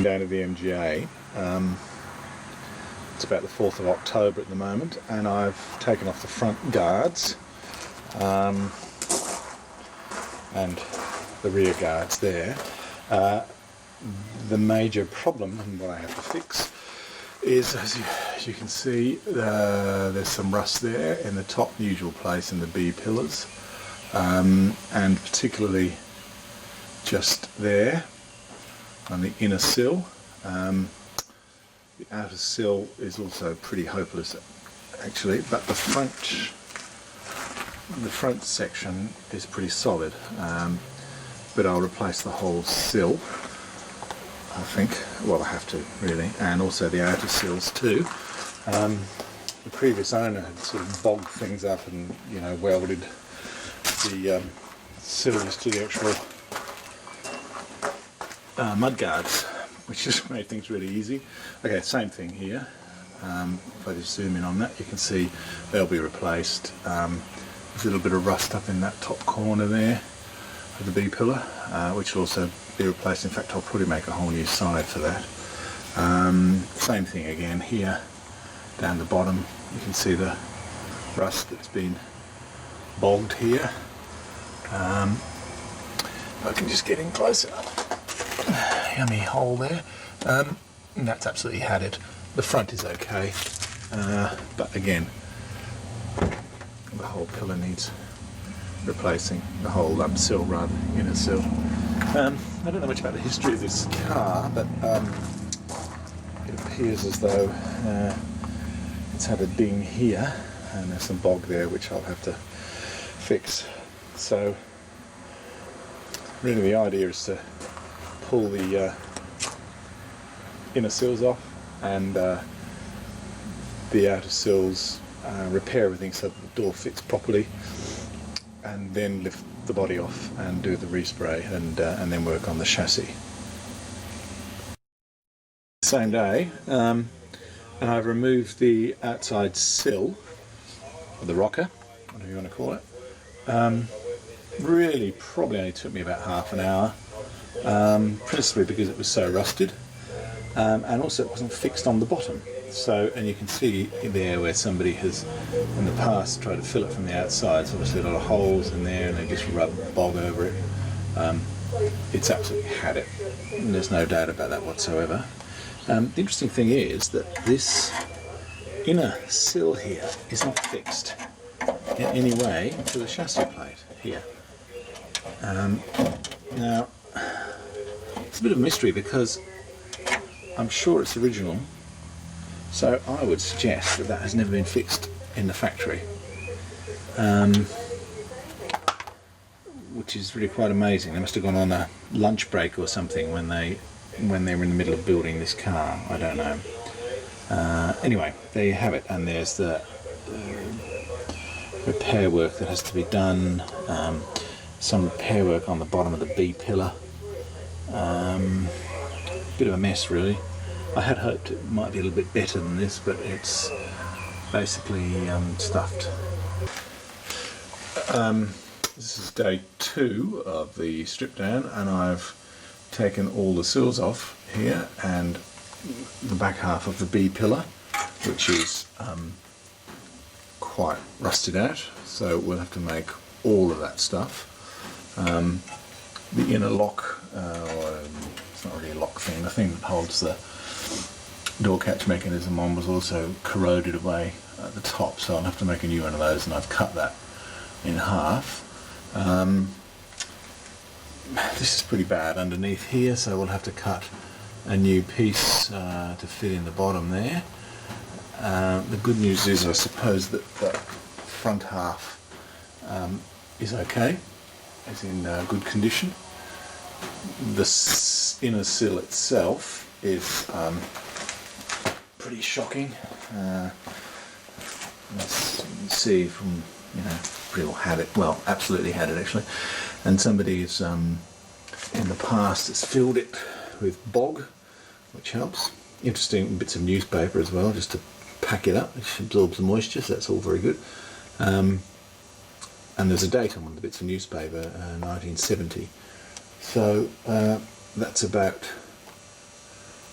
Down to the MGA. It's about the 4th of October at the moment, and I've taken off the front guards and the rear guards there. The major problem and what I have to fix is, as you can see, there's some rust there in the top usual place in the B pillars, and particularly just there on the inner sill. The outer sill is also pretty hopeless actually, but the front section is pretty solid, but I'll replace the whole sill, I think. Well, I have to really, and also the outer sills too. The previous owner had sort of bogged things up and, you know, welded the sills to the actual mud guards, which just made things really easy. Okay, same thing here. If I just zoom in on that, you can see they'll be replaced. There's a little bit of rust up in that top corner there of the B pillar, which will also be replaced. In fact, I'll probably make a whole new side for that. Same thing again here, down the bottom. You can see the rust that's been bogged here. I can just get in closer. Yummy hole there, and that's absolutely had it. The front is okay, but again, the whole pillar needs replacing, the whole sill rather, inner sill. I don't know much about the history of this car, but it appears as though it's had a ding here, and there's some bog there which I'll have to fix. So really the idea is to pull the inner sills off and the outer sills, repair everything so that the door fits properly, and then lift the body off and do the respray, and then work on the chassis. Same day, and I've removed the outside sill, or the rocker, whatever you want to call it. Really probably only took me about half an hour. Principally because it was so rusted, and also it wasn't fixed on the bottom. So, and you can see there where somebody has in the past tried to fill it from the outside. So obviously a lot of holes in there, and they just rub bog over it. It's absolutely had it, and there's no doubt about that whatsoever. The interesting thing is that this inner sill here is not fixed in any way to the chassis plate here. Now, it's a bit of a mystery because I'm sure it's original, so I would suggest that that has never been fixed in the factory, which is really quite amazing. They must have gone on a lunch break or something when they were in the middle of building this car. I don't know. Anyway, there you have it, and there's the repair work that has to be done. Some repair work on the bottom of the B pillar. Bit of a mess really. I had hoped it might be a little bit better than this, but it's basically stuffed. This is day 2 of the strip down, and I've taken all the sills off here and the back half of the B pillar, which is quite rusted out, so we'll have to make all of that stuff. The inner lock, it's not really a lock thing, the thing that holds the door catch mechanism on was also corroded away at the top, so I'll have to make a new one of those, and I've cut that in half. This is pretty bad underneath here, so we'll have to cut a new piece to fit in the bottom there. The good news is, I suppose, that the front half is okay. Is in good condition. The inner sill itself is pretty shocking. As you can see from, you know, pretty well had it. Well, absolutely had it actually. And somebody's in the past has filled it with bog, which helps. Interesting bits of newspaper as well, just to pack it up, which absorbs the moisture. So that's all very good. And there's a date on one of the bits of newspaper, 1970. So that's about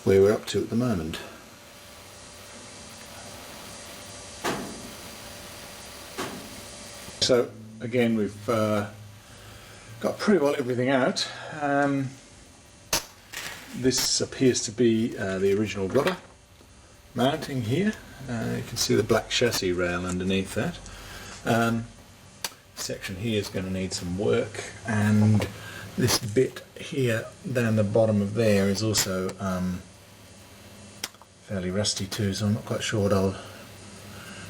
where we're up to at the moment. So again, we've got pretty well everything out. This appears to be the original rudder mounting here. You can see the black chassis rail underneath that. Section here is going to need some work, and this bit here down the bottom of there is also fairly rusty too, so I'm not quite sure what I'll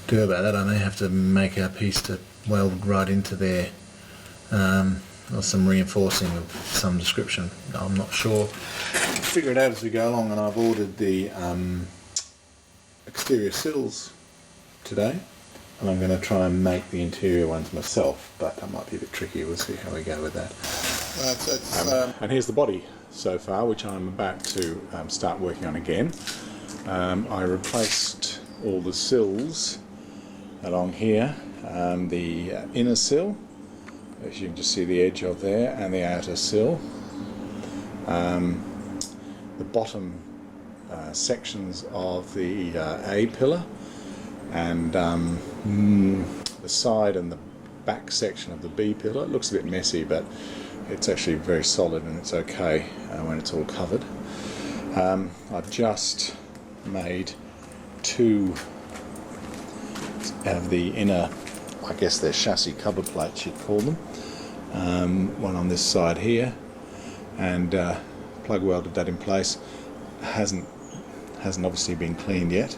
do about that. I may have to make a piece to weld right into there, or some reinforcing of some description. I'm not sure. Figure it out as we go along, and I've ordered the exterior sills today, and I'm going to try and make the interior ones myself, but that might be a bit tricky. We'll see how we go with that. And here's the body so far, which I'm about to start working on again. I replaced all the sills along here, the inner sill, as you can just see the edge of there, and the outer sill. The bottom sections of the A pillar, and the side and the back section of the B pillar. It looks a bit messy, but it's actually very solid and it's okay when it's all covered. I've just made two of the inner, I guess they're chassis cover plates you'd call them. One on this side here, and plug welded that in place. Hasn't obviously been cleaned yet.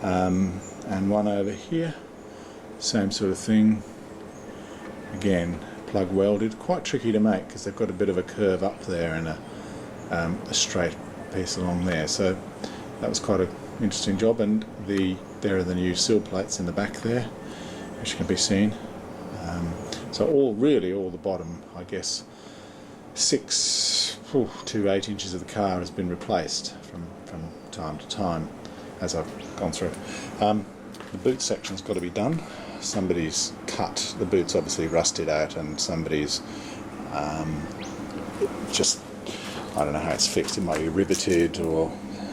And one over here, same sort of thing. Again, plug welded. Quite tricky to make because they've got a bit of a curve up there and a straight piece along there. So that was quite an interesting job. And there are the new sill plates in the back there, which can be seen. So all the bottom, I guess, 6 to 8 inches of the car has been replaced from time to time as I've gone through. The boot section's got to be done. Somebody's cut the boots, obviously rusted out, and somebody's just, I don't know how it's fixed. It might be riveted, or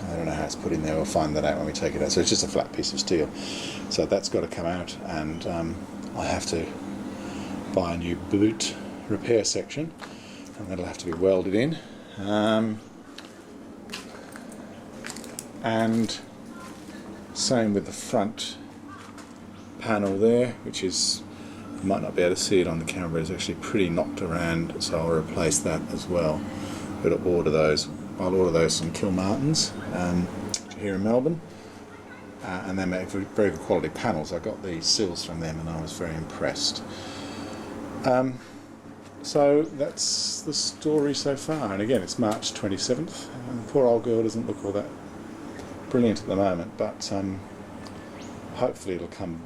I don't know how it's put in there. We'll find that out when we take it out. So it's just a flat piece of steel. So that's got to come out, and I have to buy a new boot repair section, and that'll have to be welded in. And same with the front panel there, which is, you might not be able to see it on the camera, it's actually pretty knocked around, so I'll replace that as well. But I'll order those from Kilmartins here in Melbourne, and they make very good quality panels. I got the sills from them and I was very impressed. So that's the story so far, and again it's March 27th, and the poor old girl doesn't look all that brilliant at the moment, but hopefully it'll come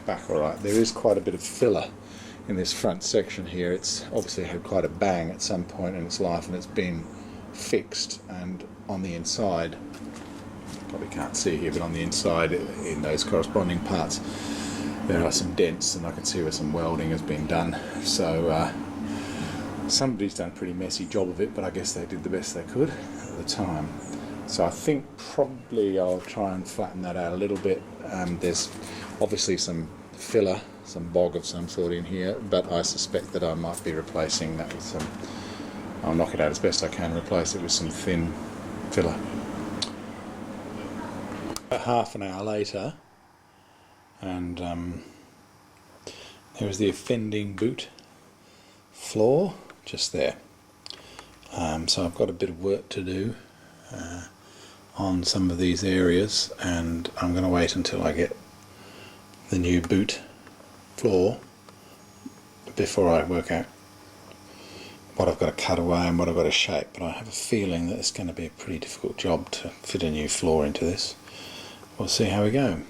back alright. There is quite a bit of filler in this front section here. It's obviously had quite a bang at some point in its life, and it's been fixed, and on the inside, probably can't see here, but on the inside in those corresponding parts there are some dents, and I can see where some welding has been done. So somebody's done a pretty messy job of it, but I guess they did the best they could at the time. So I think probably I'll try and flatten that out a little bit. There's obviously some filler, some bog of some sort in here, but I suspect that I might be replacing that with some, I'll knock it out as best I can, replace it with some thin filler. About half an hour later, and there is the offending boot floor just there. So I've got a bit of work to do on some of these areas, and I'm going to wait until I get the new boot floor before I work out what I've got to cut away and what I've got to shape. But I have a feeling that it's going to be a pretty difficult job to fit a new floor into this. We'll see how we go.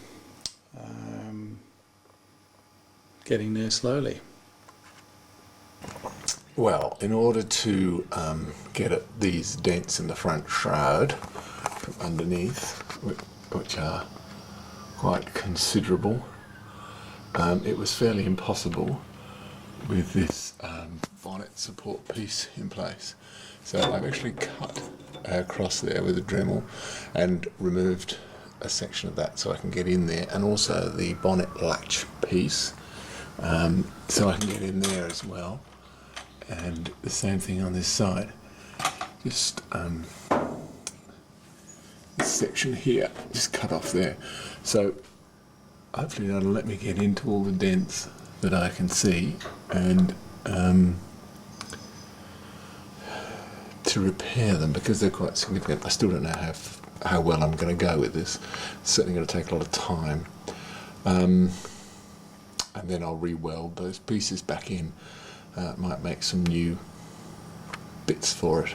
Getting there slowly. Well, in order to get at these dents in the front shroud from underneath, which are quite considerable, it was fairly impossible with this bonnet support piece in place. So I've actually cut across there with a Dremel and removed a section of that so I can get in there, and also the bonnet latch piece so I can get in there as well. And the same thing on this side, just this section here just cut off there, so hopefully that'll let me get into all the dents that I can see, and to repair them, because they're quite significant. I still don't know how well I'm going to go with this. It's certainly going to take a lot of time, and then I'll re-weld those pieces back in. Might make some new bits for it.